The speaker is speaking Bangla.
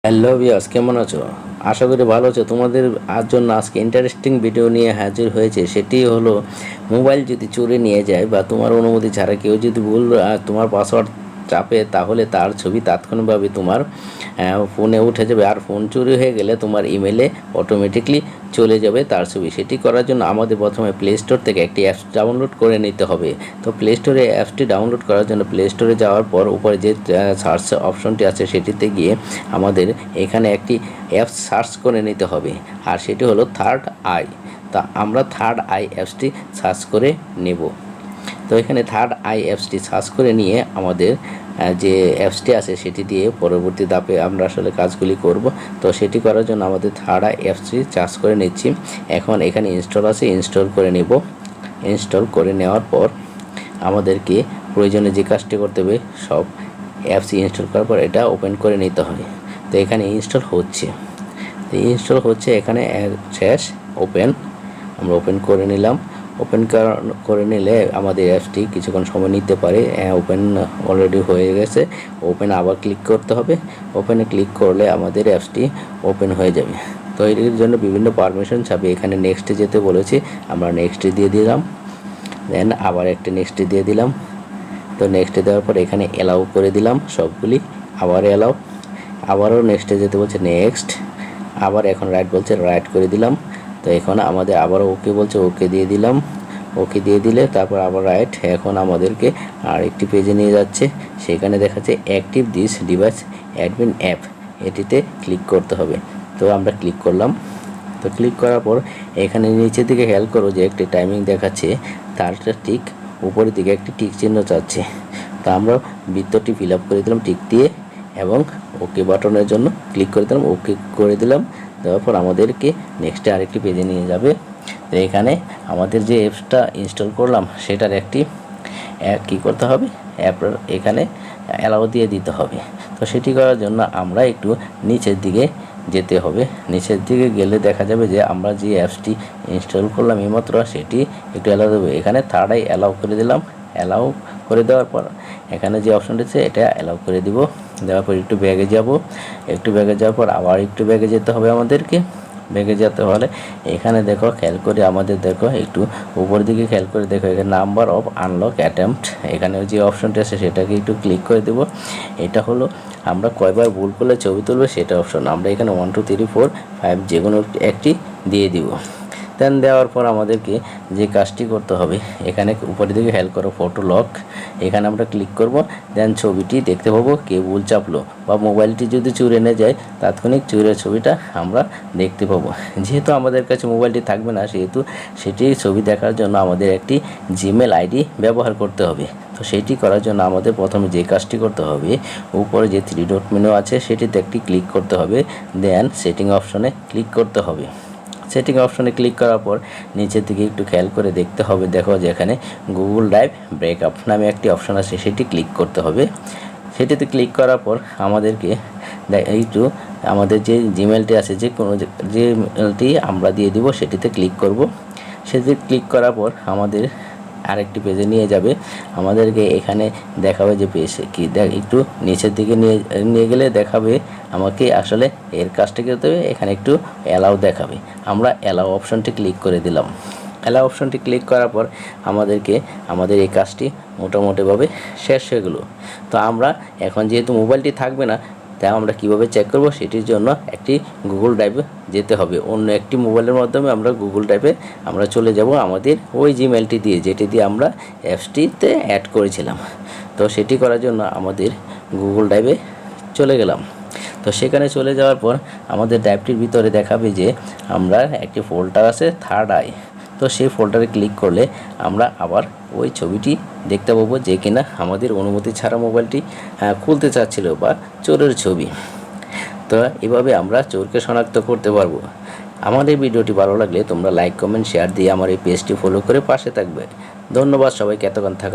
হ্যালো ভিউয়ার্স, কেমন আছো? আশা করি ভালো আছো। তোমাদের আজ জন্য আজকে ইন্টারেস্টিং ভিডিও নিয়ে হাজির হয়েছে। সেটি হলো, মোবাইল যদি চুরি নিয়ে যায় বা তোমার অনুমতি ছাড়া কেউ যদি ভুল তোমার পাসওয়ার্ড চাপে, তাহলে তার ছবি তাৎক্ষণিকভাবে তোমার ফোনে উঠে যাবে। আর ফোন চুরি হয়ে গেলে তোমার ইমেলে অটোমেটিকলি চলে যাবে তার ছবি। সেটি করার জন্য আমাদের প্রথমে প্লে স্টোর থেকে একটি অ্যাপস ডাউনলোড করে নিতে হবে। তো প্লে স্টোরে অ্যাপসটি ডাউনলোড করার জন্য প্লে স্টোরে যাওয়ার পর উপরে যে সার্চ অপশনটি আছে সেটিতে গিয়ে আমাদের এখানে একটি অ্যাপস সার্চ করে নিতে হবে, আর সেটি হলো থার্ড আই। তা আমরা থার্ড আই অ্যাপসটি সার্চ করে নেব। তো এখানে থার্ড আই অ্যাপসটি সার্চ করে নিয়ে আমাদের যে অ্যাপসটি আছে সেটি দিয়ে পরবর্তী ধাপে আমরা আসলে কাজগুলি করব। তো সেটি করার জন্য আমাদের থার্ড আই অ্যাপসটি সার্চ করে নিচ্ছি। এখন এখানে ইনস্টল আছে, ইনস্টল করে নেব। ইনস্টল করে নেওয়ার পর আমাদেরকে প্রয়োজনে যে কাজটি করতে হবে, সব অ্যাপস ইনস্টল করার পর এটা ওপেন করে নিতে হবে। তো এখানে ইনস্টল হচ্ছে, তো ইনস্টল হচ্ছে, এখানে শেষ, ওপেন। আমরা ওপেন করে নিলাম। ওপেন করে নিলে আমাদের অ্যাপসটি কিছুক্ষণ সময় নিতে পারে। ওপেন অলরেডি হয়ে গেছে। ওপেন আবার ক্লিক করতে হবে। ওপেনে ক্লিক করলে আমাদের অ্যাপসটি ওপেন হয়ে যাবে। তো এর জন্য বিভিন্ন পারমিশন চাবে। এখানে নেক্সটে যেতে বলেছি, আমরা নেক্সটে দিয়ে দিলাম। দেন আবার একটা নেক্সটে দিয়ে দিলাম। তো নেক্সটে দেওয়ার পর এখানে অ্যালাউ করে দিলাম সবগুলি। আবার অ্যালাউ, আবারও নেক্সটে যেতে বলছে, নেক্সট। আবার এখন রাইট বলছে, রাইট করে দিলাম। তো এখন আমাদের আবারও ওকে বলছে, ওকে দিয়ে দিলাম। ওকে দিয়ে দিলে তারপর আবার রাইট। এখন আমাদেরকে আরেকটি পেজে নিয়ে যাচ্ছে, সেখানে দেখাচ্ছে active this device admin app, এটিতে ক্লিক করতে হবে। তো আমরা ক্লিক করলাম। তো ক্লিক করার পর এখানে নিচের দিকে খেয়াল করো যে একটি টাইমিং দেখাচ্ছে, তারটা ঠিক উপরের দিকে একটি টিক চিহ্ন চাচ্ছে। তো আমরা বৃত্তটি ফিল আপ করে দিলাম টিক দিয়ে, এবং ওকে বাটনের জন্য ক্লিক করে দিলাম। ওকে করে দিলাম। দেওয়ার পর আমাদেরকে নেক্সটে আরেকটি পেজে নিয়ে যাবে। তো এখানে আমাদের যে অ্যাপসটা ইনস্টল করলাম সেটার একটি কী করতে হবে, অ্যাপ এখানে অ্যালাউ দিয়ে দিতে হবে। তো সেটি করার জন্য আমরা একটু নিচের দিকে যেতে হবে। নিচের দিকে গেলে দেখা যাবে যে আমরা যে অ্যাপসটি ইনস্টল করলাম এইমাত্র, সেটি একটু অ্যালাউ দেবে। এখানে থার্ড আই অ্যালাউ করে দিলাম। অ্যালাউ করে দেওয়ার পর এখানে যে অপশনটি আছে এটা অ্যালাউ করে দিব। দেওয়ার পর একটু ব্যাগে যাব। একটু ব্যাগে যাওয়ার পর আবার একটু ব্যাগে যেতে হবে আমাদেরকে। ব্যাগে যেতে হলে এখানে দেখো, খেয়াল করে আমাদের দেখো, একটু উপর দিকে খেয়াল করে দেখো, এখানে নাম্বার অফ আনলক অ্যাটেম্পট, এখানে যে অপশনটি আছে সেটাকে একটু ক্লিক করে দেব। এটা হলো আমরা কয়বার ভুল করলে ছবি তুলবে সেটা অপশন। আমরা এখানে 1 2 3 4 5 যে কোনো একটি দিয়ে দিব। দেন দেওয়ার পর আমাদেরকে যে কাজটি করতে হবে, এখানে উপরের দিকে হেল্প করো ফটো লক, এখানে আমরা ক্লিক করব। দেন ছবিটি দেখতে পাবো কে ভুল চাপলো, বা মোবাইলটি যদি চুরি এনে যায় তাৎক্ষণিক চুরের ছবিটা আমরা দেখতে পাবো। যেহেতু আমাদের কাছে মোবাইলটি থাকবে না, সেহেতু সেটি ছবি দেখার জন্য আমাদের একটি জিমেল আইডি ব্যবহার করতে হবে। তো সেইটি করার জন্য আমাদের প্রথমে যে কাজটি করতে হবে, উপরে যে 3 ডট মেনু আছে সেটিতে একটি ক্লিক করতে হবে। দেন সেটিং অপশনে ক্লিক করতে হবে। সেটিং অপশনে ক্লিক করার পর নিচের দিকে একটু খেয়াল করে দেখতে হবে, দেখো যে এখানে গুগল ড্রাইভ ব্রেকআপ নামে একটি অপশন আছে, সেটি ক্লিক করতে হবে। সেটিতে ক্লিক করার পর আমাদেরকে একটু আমাদের যে জিমেলটি আছে, যে কোনো জিমেলটি আমরা দিয়ে দিব, সেটিতে ক্লিক করব। সেটি ক্লিক করার পর আমাদের আরেকটি পেজে নিয়ে যাবে। আমাদেরকে এখানে দেখাবে যে পেজ কি, একটু নিচের দিকে নিয়ে গেলে দেখাবে আমাকে আসলে এর কাজটা করতে হবে। এখানে একটু অ্যালাউ দেখাবে, আমরা অ্যালাউ অপশনটি ক্লিক করে দিলাম। অ্যালাউ অপশনটি ক্লিক করার পর আমাদেরকে আমাদের এই কাজটি মোটামুটিভাবে শেষ হয়ে গেল। তো আমরা এখন যেহেতু মোবাইলটি থাকবে না, তাই আমরা কীভাবে চেক করব, সেটির জন্য একটি গুগল ড্রাইভে যেতে হবে। অন্য একটি মোবাইলের মাধ্যমে আমরা গুগল ড্রাইভে আমরা চলে যাব আমাদের ওই জিমেলটি দিয়ে, যেটি দিয়ে আমরা অ্যাপসটিতে অ্যাড করেছিলাম। তো সেটি করার জন্য আমাদের গুগল ড্রাইভে চলে গেলাম। তো সেখানে চলে যাওয়ার পর আমাদের ড্রাইভটির ভিতরে দেখাবে যে আমরা একটি ফোল্ডার আছে থার্ড আই। তো সেই ফোল্ডারে ক্লিক করলে আমরা আবার ওই ছবিটি দেখতে পাবো, যে কিনা আমাদের অনুমতি ছাড়া মোবাইলটি খুলতে চাচ্ছিল, বা চোরের ছবি। তো এভাবে আমরা চোরকে শনাক্ত করতে পারবো। আমাদের ভিডিওটি ভালো লাগলে তোমরা লাইক কমেন্ট শেয়ার দিয়ে আমার এই পেজটি ফলো করে পাশে থাকবে। ধন্যবাদ সবাইকে এতক্ষণ থাকা।